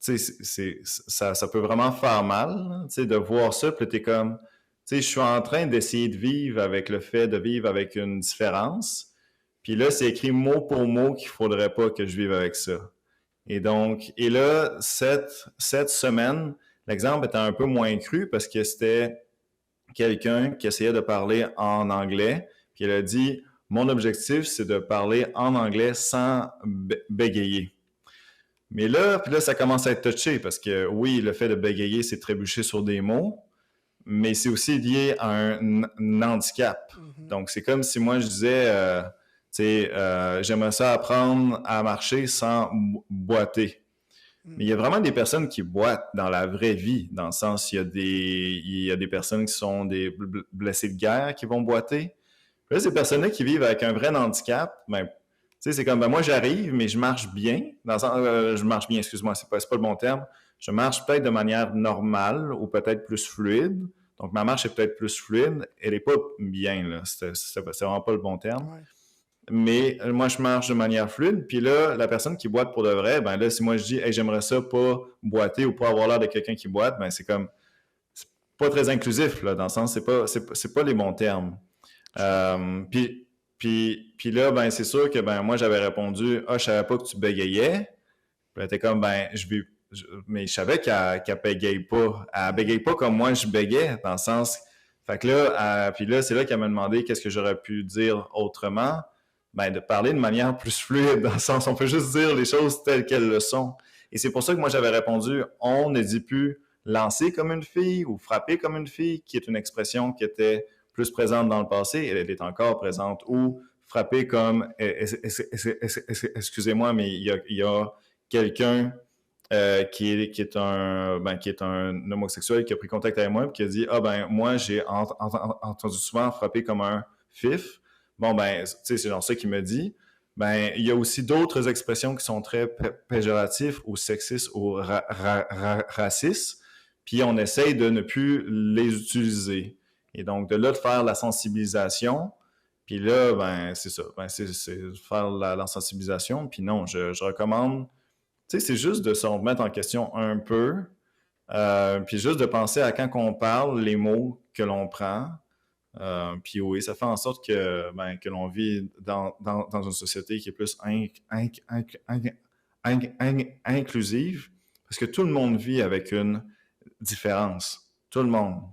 tu sais, ça peut vraiment faire mal, là, tu sais, de voir ça, puis t'es comme, tu sais, je suis en train d'essayer de vivre avec le fait de vivre avec une différence, puis là, c'est écrit mot pour mot qu'il faudrait pas que je vive avec ça. Et donc, et là, cette semaine, l'exemple était un peu moins cru parce que c'était quelqu'un qui essayait de parler en anglais, puis elle a dit, mon objectif, c'est de parler en anglais sans bégayer. Mais là, puis là, ça commence à être touché parce que oui, le fait de bégayer, c'est trébucher sur des mots, mais c'est aussi lié à un handicap. Mhm. Donc, c'est comme si moi, je disais, tu sais, j'aimerais ça apprendre à marcher sans boiter. Mais il y a Mhm. vraiment des personnes qui boitent dans la vraie vie, dans le sens, il y a des personnes qui sont des blessés de guerre qui vont boiter. Puis là, ces personnes-là qui vivent avec un vrai handicap, ben, tu sais, c'est comme, ben, moi, j'arrive, mais je marche bien. Dans le sens, je marche bien, excuse-moi, c'est pas le bon terme. Je marche peut-être de manière normale ou peut-être plus fluide. Donc, ma marche est peut-être plus fluide. Elle est pas bien, là. C'est vraiment pas le bon terme. Ouais. Mais moi, je marche de manière fluide. Puis là, la personne qui boite pour de vrai, ben là, si moi je dis, hey, j'aimerais ça pas boiter ou pas avoir l'air de quelqu'un qui boite, ben c'est comme, c'est pas très inclusif, là, dans le sens, c'est pas les bons termes. Je comprends. Puis là, ben c'est sûr que ben moi, j'avais répondu, ah, je savais pas que tu bégayais. Puis elle était comme, ben, mais je savais qu'elle bégaye pas. Elle bégaye Mhm. pas comme moi, je bégayais, dans le sens. Fait que là, puis là, c'est là qu'elle m'a demandé qu'est-ce que j'aurais pu dire autrement. Ben, de parler de manière plus fluide, dans le sens, on peut juste dire les choses telles qu'elles le sont. Et c'est pour ça que moi, j'avais répondu, on ne dit plus lancer comme une fille ou frapper comme une fille, qui est une expression qui était plus présente dans le passé, et elle est encore présente, ou frapper comme, excusez-moi, mais il y a quelqu'un qui est un homosexuel qui a pris contact avec moi et qui a dit, ah ben moi j'ai entendu souvent frapper comme un fif. Bon ben, tu sais, c'est genre ça qu'il me dit. Ben, il y a aussi d'autres expressions qui sont très péjoratives ou sexistes ou racistes, puis on essaye de ne plus les utiliser. Et donc, de là, de faire la sensibilisation, puis là, ben, c'est ça. Ben, c'est faire la sensibilisation. Puis non, je recommande, tu sais, c'est juste de se remettre en question un peu, puis juste de penser à quand on parle, les mots que l'on prend. Puis oui, ça fait en sorte que, ben, que l'on vit dans une société qui est plus inclusive, parce que tout le monde vit avec une différence. Tout le monde.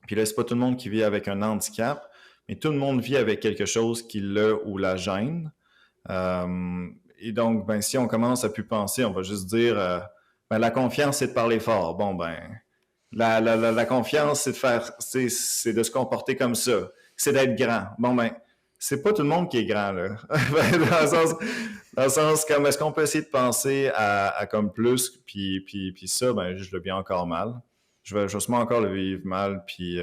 Puis là, c'est pas tout le monde qui vit avec un handicap, mais tout le monde vit avec quelque chose qui le ou la gêne. Et donc, ben, si on commence à plus penser, on va juste dire, ben, la confiance, c'est de parler fort. Bon, ben, la confiance, c'est de faire, c'est de se comporter comme ça. C'est d'être grand. Bon, ben, c'est pas tout le monde qui est grand, là. Dans le sens comme, est-ce qu'on peut essayer de penser à comme plus, puis ça, ben, je le vis encore mal. Je vais sûrement encore le vivre mal, puis